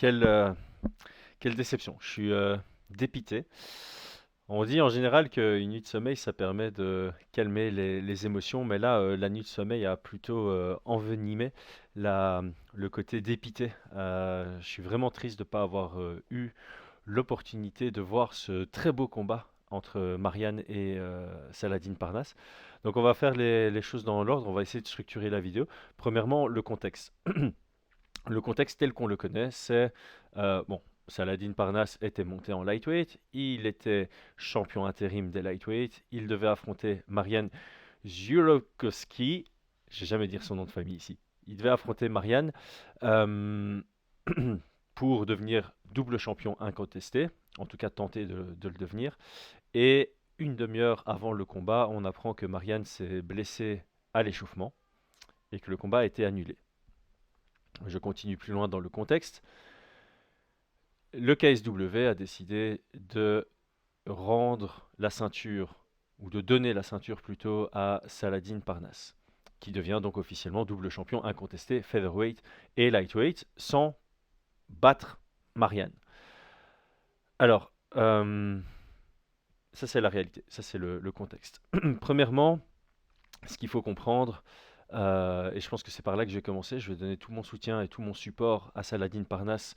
Quelle, quelle déception. Je suis dépité. On dit en général qu'une nuit de sommeil, ça permet de calmer les émotions, mais là, la nuit de sommeil a plutôt envenimé la, le côté dépité. Je suis vraiment triste de ne pas avoir eu l'opportunité de voir ce très beau combat entre Marianne et Saladin Parnasse. Donc on va faire les choses dans l'ordre, on va essayer de structurer la vidéo. Premièrement, le contexte. Le contexte tel qu'on le connaît, c'est bon, Saladin Parnasse était monté en lightweight, il était champion intérim des lightweight, il devait affronter Marianne Zurokowski, je vais jamais dire son nom de famille ici. Il devait affronter Marianne euh, pour devenir double champion incontesté, en tout cas tenter de le devenir. Et une demi-heure avant le combat, on apprend que Marianne s'est blessée à l'échauffement et que le combat a été annulé. Je continue plus loin dans le contexte. Le KSW a décidé de rendre la ceinture, ou de donner la ceinture plutôt, à Saladin Parnasse, qui devient donc officiellement double champion incontesté featherweight et lightweight, sans battre Marianne. Alors, ça c'est la réalité, ça c'est le contexte. Premièrement, ce qu'il faut comprendre, et je pense que c'est par là que je vais commencer, je vais donner tout mon soutien et tout mon support à Saladin Parnasse,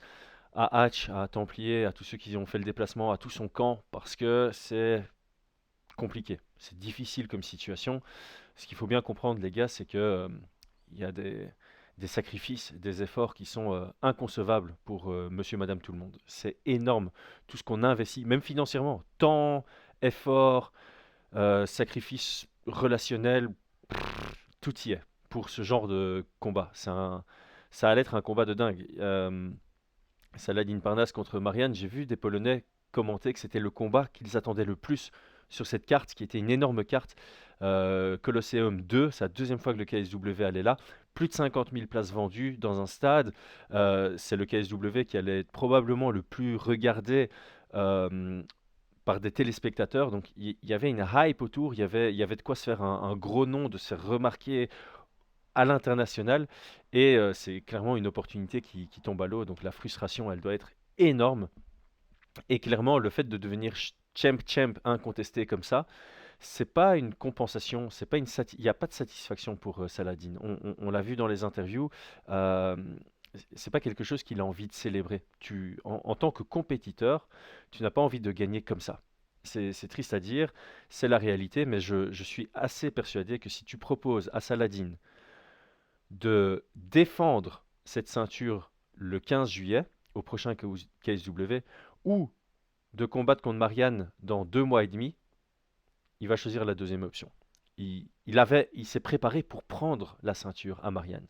à Hatch, à Templier, à tous ceux qui ont fait le déplacement, à tout son camp, parce que c'est compliqué, c'est difficile comme situation. Ce qu'il faut bien comprendre, les gars, c'est que il y a des sacrifices, des efforts qui sont inconcevables pour monsieur, madame, tout le monde. C'est énorme, tout ce qu'on investit, même financièrement, temps, effort, sacrifice relationnel, tout y est pour ce genre de combat. Ça allait être un combat de dingue. Saladin Parnasse contre Marianne, j'ai vu des Polonais commenter que c'était le combat qu'ils attendaient le plus sur cette carte, qui était une énorme carte. Colosseum 2, c'est la deuxième fois que le KSW allait là. Plus de 50 000 places vendues dans un stade. C'est le KSW qui allait être probablement le plus regardé euh, par des téléspectateurs. Donc il y avait une hype autour, il y avait de quoi se faire un gros nom, de se faire remarquer à l'international. Et c'est clairement une opportunité qui tombe à l'eau. Donc la frustration, elle doit être énorme. Et clairement, le fait de devenir champ incontesté comme ça, c'est pas une compensation, c'est pas il n'y a pas de satisfaction pour Saladin. On l'a vu dans les interviews, euh, c'est pas quelque chose qu'il a envie de célébrer. En tant que compétiteur, tu n'as pas envie de gagner comme ça. C'est triste à dire, c'est la réalité, mais je suis assez persuadé que si tu proposes à Saladin de défendre cette ceinture le 15 juillet, au prochain KSW, ou de combattre contre Marianne dans 2 mois et demi, il va choisir la deuxième option. Il s'est préparé pour prendre la ceinture à Marianne.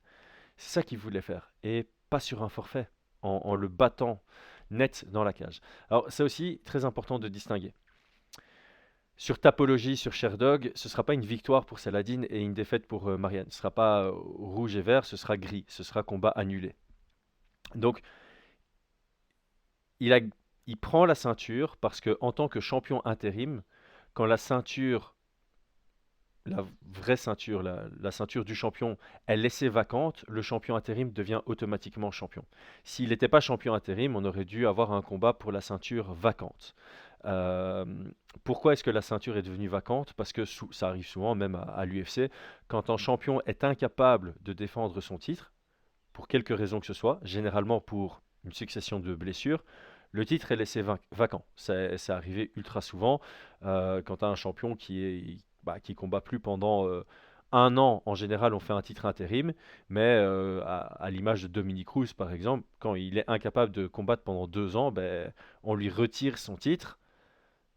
C'est ça qu'il voulait faire, et pas sur un forfait, en le battant net dans la cage. Alors c'est aussi très important de distinguer. Sur Tapologie, sur Sherdog, ce ne sera pas une victoire pour Saladin et une défaite pour Marianne. Ce ne sera pas rouge et vert, ce sera gris. Ce sera combat annulé. Donc, il, a, il prend la ceinture parce que en tant que champion intérim, quand la ceinture, la vraie ceinture, la ceinture du champion est laissée vacante, le champion intérim devient automatiquement champion. S'il n'était pas champion intérim, on aurait dû avoir un combat pour la ceinture vacante. Euh, Pourquoi est-ce que la ceinture est devenue vacante? Parce que ça arrive souvent, même à l'UFC, quand un champion est incapable de défendre son titre, pour quelque raison que ce soit, généralement pour une succession de blessures, le titre est laissé vacant. C'est arrivé ultra souvent quand tu as un champion qui combat plus pendant un an. En général, on fait un titre intérim, mais à l'image de Dominic Cruz, par exemple, quand il est incapable de combattre pendant 2 ans, ben, on lui retire son titre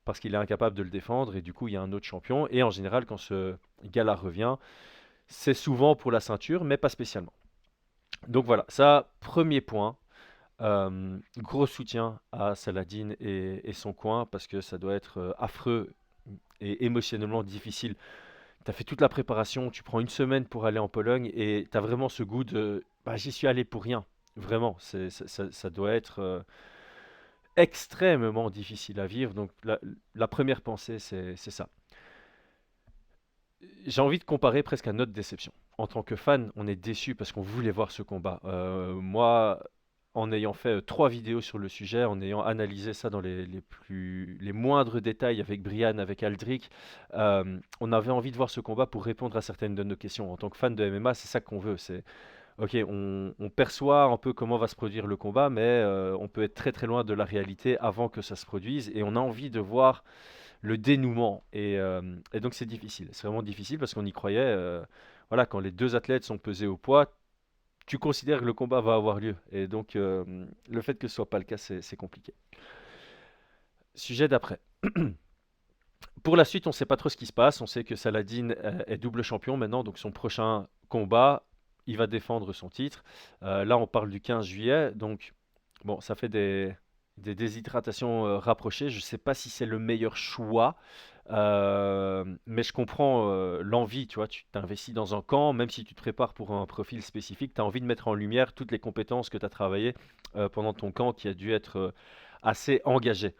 parce qu'il est incapable de le défendre et du coup il y a un autre champion. Et en général, quand ce gars-là revient, c'est souvent pour la ceinture, mais pas spécialement. Donc voilà, ça, premier point. Gros soutien à Saladin et son coin parce que ça doit être affreux et émotionnellement difficile. Tu as fait toute la préparation, tu prends une semaine pour aller en Pologne et tu as vraiment ce goût de bah, j'y suis allé pour rien. Vraiment, ça doit être extrêmement difficile à vivre. Donc la première pensée, c'est ça. J'ai envie de comparer presque à notre déception. En tant que fan, on est déçu parce qu'on voulait voir ce combat. Moi, en ayant fait 3 vidéos sur le sujet, en ayant analysé ça dans les moindres détails avec Brian, avec Aldric, on avait envie de voir ce combat pour répondre à certaines de nos questions. En tant que fan de MMA, c'est ça qu'on veut. C'est, ok, on perçoit un peu comment va se produire le combat, mais on peut être très très loin de la réalité avant que ça se produise, et on a envie de voir le dénouement. Et donc c'est difficile, c'est vraiment difficile parce qu'on y croyait. Voilà, quand les deux athlètes sont pesés au poids, tu considères que le combat va avoir lieu. Et donc le fait que ce soit pas le cas, c'est compliqué. Sujet d'après. Pour la suite, on ne sait pas trop ce qui se passe. On sait que Saladin est double champion maintenant, donc son prochain combat, il va défendre son titre. Là, on parle du 15 juillet, donc bon, ça fait des déshydratations rapprochées. Je ne sais pas si c'est le meilleur choix, mais je comprends l'envie. Tu vois, tu t'investis dans un camp, même si tu te prépares pour un profil spécifique, tu as envie de mettre en lumière toutes les compétences que tu as travaillées pendant ton camp qui a dû être assez engagé.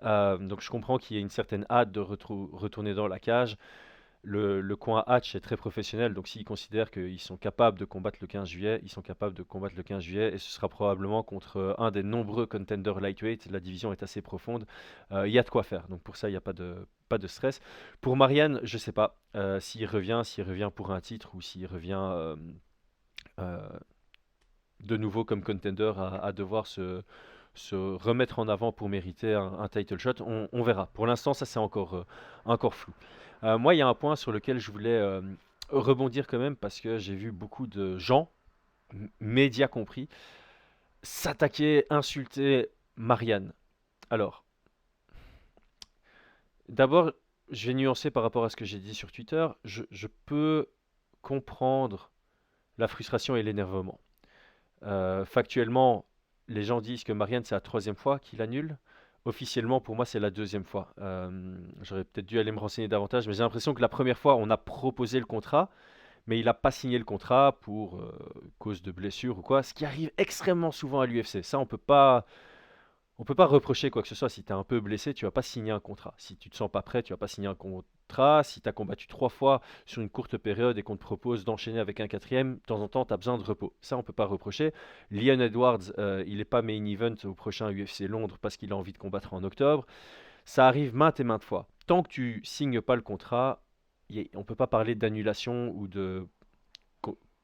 Donc je comprends qu'il y ait une certaine hâte de retourner dans la cage. Le coin Hatch est très professionnel, donc s'ils considèrent qu'ils sont capables de combattre le 15 juillet, ils sont capables de combattre le 15 juillet, et ce sera probablement contre un des nombreux contenders lightweight. La division est assez profonde, il y a de quoi faire, donc pour ça il n'y a pas de stress. Pour Marianne, je sais pas s'il revient pour un titre ou s'il revient euh, de nouveau comme contender à devoir se remettre en avant pour mériter un title shot. On verra. Pour l'instant, ça c'est encore flou. Moi, il y a un point sur lequel je voulais rebondir quand même parce que j'ai vu beaucoup de gens, médias compris, s'attaquer, insulter Marianne. Alors, d'abord, je vais nuancer par rapport à ce que j'ai dit sur Twitter. Je peux comprendre la frustration et l'énervement. Factuellement, les gens disent que Marianne, c'est la troisième fois qu'il annule. Officiellement, pour moi, c'est la deuxième fois. J'aurais peut-être dû aller me renseigner davantage, mais j'ai l'impression que la première fois, on a proposé le contrat, mais il n'a pas signé le contrat pour cause de blessure ou quoi, ce qui arrive extrêmement souvent à l'UFC. Ça, on peut pas reprocher quoi que ce soit. Si tu es un peu blessé, tu vas pas signer un contrat. Si tu te sens pas prêt, tu vas pas signer un contrat. Si tu as combattu 3 fois sur une courte période et qu'on te propose d'enchaîner avec un quatrième, de temps en temps, tu as besoin de repos. Ça, on peut pas reprocher. Leon Edwards, il n'est pas main event au prochain UFC Londres parce qu'il a envie de combattre en octobre. Ça arrive maintes et maintes fois. Tant que tu signes pas le contrat, on peut pas parler d'annulation ou de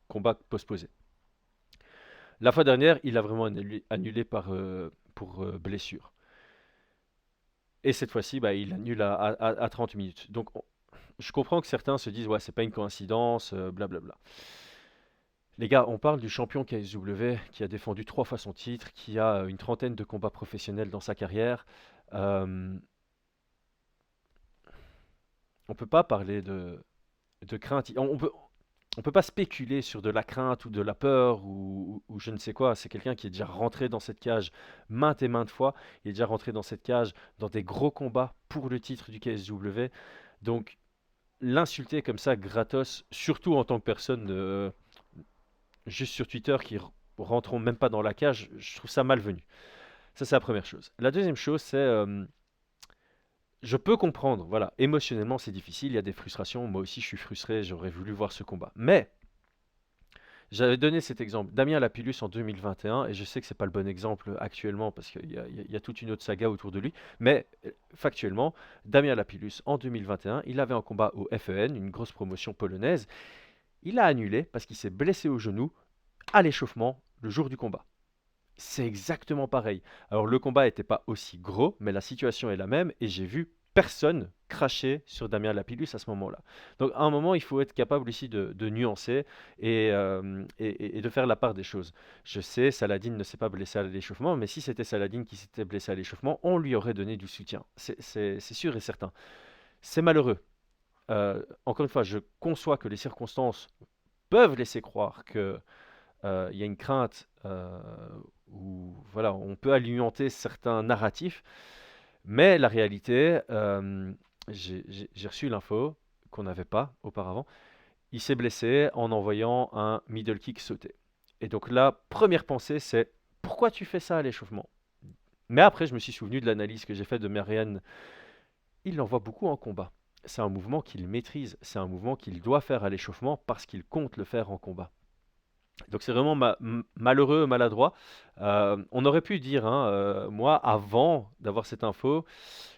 combat postposé. La fois dernière, il a vraiment annulé pour blessure. Et cette fois-ci, bah, il annule à 30 minutes. Donc, je comprends que certains se disent, ouais, c'est pas une coïncidence, blablabla. Les gars, on parle du champion KSW qui a défendu 3 fois son titre, qui a une trentaine de combats professionnels dans sa carrière. Euh, on peut pas parler de crainte. On peut pas spéculer sur de la crainte ou de la peur ou je ne sais quoi. C'est quelqu'un qui est déjà rentré dans cette cage maintes et maintes fois. Il est déjà rentré dans cette cage dans des gros combats pour le titre du KSW. Donc, l'insulter comme ça, gratos, surtout en tant que personne juste sur Twitter qui rentreront même pas dans la cage, je trouve ça malvenu. Ça, c'est la première chose. La deuxième chose, c'est je peux comprendre, voilà, émotionnellement c'est difficile, il y a des frustrations, moi aussi je suis frustré, j'aurais voulu voir ce combat. Mais j'avais donné cet exemple, Damien Lapillus en 2021, et je sais que c'est pas le bon exemple actuellement parce qu'il y a toute une autre saga autour de lui, mais factuellement, Damien Lapillus en 2021, il avait un combat au FEN, une grosse promotion polonaise, il a annulé parce qu'il s'est blessé au genou à l'échauffement le jour du combat. C'est exactement pareil. Alors le combat n'était pas aussi gros, mais la situation est la même et j'ai vu personne cracher sur Damien Lapillus à ce moment-là. Donc à un moment, il faut être capable ici de nuancer et de faire la part des choses. Je sais, Saladin ne s'est pas blessé à l'échauffement, mais si c'était Saladin qui s'était blessé à l'échauffement, on lui aurait donné du soutien. C'est sûr et certain. C'est malheureux. Encore une fois, je conçois que les circonstances peuvent laisser croire que il y a une crainte où voilà, on peut alimenter certains narratifs, mais la réalité, j'ai reçu l'info qu'on n'avait pas auparavant. Il s'est blessé en envoyant un middle kick sauté. Et donc la première pensée, c'est pourquoi tu fais ça à l'échauffement? Mais après, je me suis souvenu de l'analyse que j'ai faite de Marianne. Il l'envoie beaucoup en combat. C'est un mouvement qu'il maîtrise, c'est un mouvement qu'il doit faire à l'échauffement parce qu'il compte le faire en combat. Donc c'est vraiment malheureux, maladroit. On aurait pu dire, hein, moi, avant d'avoir cette info,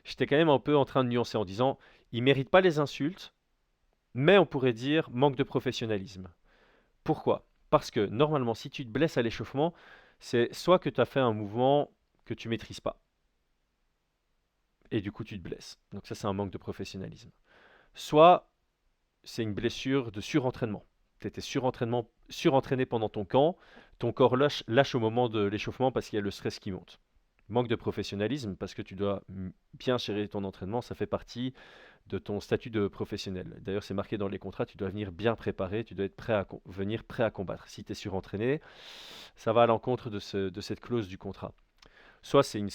j'étais quand même un peu en train de nuancer en disant, il mérite pas les insultes, mais on pourrait dire manque de professionnalisme. Pourquoi? Parce que normalement, si tu te blesses à l'échauffement, c'est soit que tu as fait un mouvement que tu maîtrises pas, et du coup tu te blesses. Donc ça, c'est un manque de professionnalisme. Soit c'est une blessure de surentraînement. Tu étais surentraîné pendant ton corps lâche au moment de l'échauffement parce qu'il y a le stress qui monte. Manque de professionnalisme parce que tu dois bien gérer ton entraînement, ça fait partie de ton statut de professionnel. D'ailleurs, c'est marqué dans les contrats, tu dois venir bien préparé, tu dois être venir prêt à combattre. Si tu es surentraîné, ça va à l'encontre de cette clause du contrat. Soit c'est une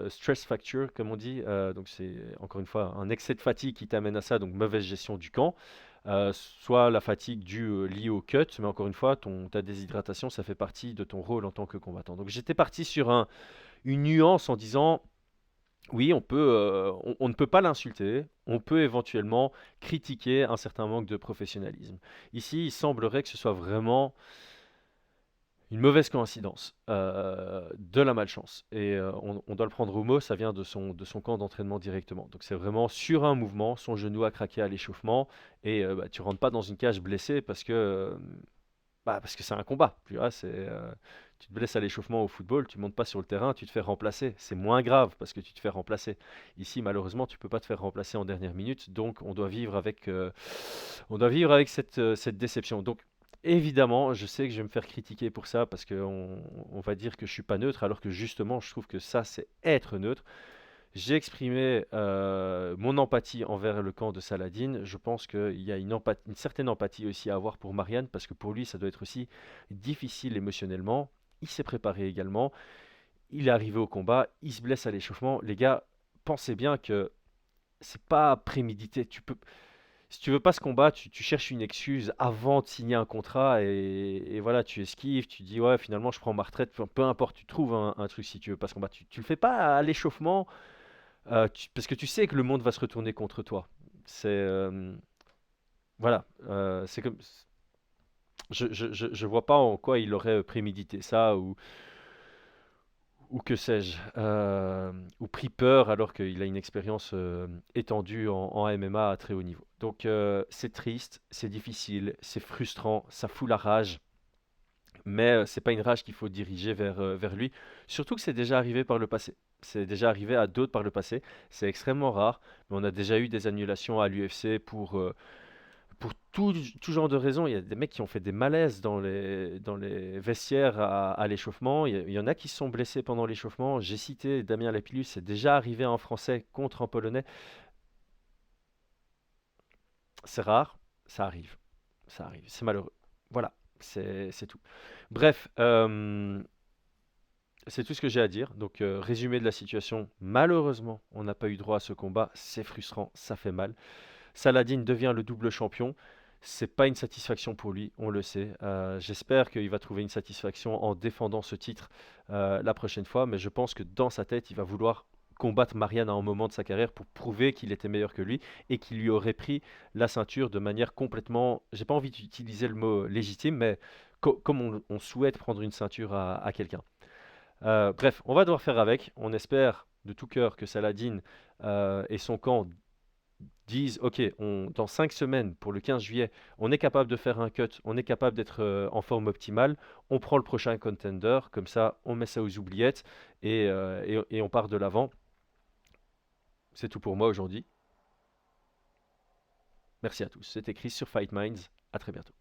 stress fracture, comme on dit, donc c'est encore une fois un excès de fatigue qui t'amène à ça, donc mauvaise gestion du camp. Soit la fatigue due liée au cut, mais encore une fois, ta déshydratation, ça fait partie de ton rôle en tant que combattant. Donc j'étais parti sur une nuance en disant, oui, on ne peut pas l'insulter, on peut éventuellement critiquer un certain manque de professionnalisme. Ici, il semblerait que ce soit vraiment une mauvaise coïncidence, de la malchance. Et on doit le prendre au mot, ça vient de son camp d'entraînement directement. Donc c'est vraiment sur un mouvement, son genou a craqué à l'échauffement, et bah, tu rentres pas dans une cage blessé parce que c'est un combat. Tu vois, tu te blesses à l'échauffement au football, tu montes pas sur le terrain, tu te fais remplacer. C'est moins grave parce que tu te fais remplacer. Ici, malheureusement, tu peux pas te faire remplacer en dernière minute, donc on doit vivre avec cette déception. Donc, évidemment, je sais que je vais me faire critiquer pour ça parce qu'on va dire que je suis pas neutre, alors que justement, je trouve que ça, c'est être neutre. J'ai exprimé mon empathie envers le camp de Saladin. Je pense qu'il y a une certaine empathie aussi à avoir pour Marianne, parce que pour lui, ça doit être aussi difficile émotionnellement. Il s'est préparé également. Il est arrivé au combat. Il se blesse à l'échauffement. Les gars, pensez bien que c'est pas prémédité. Si tu veux pas ce combat, tu cherches une excuse avant de signer un contrat et voilà, tu esquives, tu dis ouais, finalement, je prends ma retraite. Enfin, peu importe, tu trouves un truc si tu veux pas ce combat. Tu le fais pas à l'échauffement parce que tu sais que le monde va se retourner contre toi. Voilà, c'est comme, je vois pas en quoi il aurait prémédité ça ou que sais-je, ou pris peur alors qu'il a une expérience étendue en MMA à très haut niveau. Donc c'est triste, c'est difficile, c'est frustrant, ça fout la rage. Mais c'est pas une rage qu'il faut diriger vers lui. Surtout que c'est déjà arrivé par le passé. C'est déjà arrivé à d'autres par le passé. C'est extrêmement rare, mais on a déjà eu des annulations à l'UFC pour tout genre de raisons. Il y a des mecs qui ont fait des malaises dans les vestiaires à l'échauffement. Il y en a qui se sont blessés pendant l'échauffement. J'ai cité Damien Lapillus, c'est déjà arrivé à un Français contre un Polonais. C'est rare, ça arrive. Ça arrive, c'est malheureux. Voilà, c'est tout. Bref, c'est tout ce que j'ai à dire. Donc, résumé de la situation. Malheureusement, on n'a pas eu droit à ce combat. C'est frustrant, ça fait mal. Saladin devient le double champion. C'est pas une satisfaction pour lui, on le sait. J'espère qu'il va trouver une satisfaction en défendant ce titre la prochaine fois, mais je pense que dans sa tête, il va vouloir combattre Marianne à un moment de sa carrière pour prouver qu'il était meilleur que lui et qu'il lui aurait pris la ceinture de manière complètement, j'ai pas envie d'utiliser le mot légitime, mais comme on souhaite prendre une ceinture à quelqu'un. Bref, on va devoir faire avec. On espère de tout cœur que Saladin et son camp disent, OK, dans 5 semaines, pour le 15 juillet, on est capable de faire un cut, on est capable d'être en forme optimale, on prend le prochain contender, comme ça, on met ça aux oubliettes et on part de l'avant. C'est tout pour moi aujourd'hui. Merci à tous. C'était Chris sur Fight Minds. À très bientôt.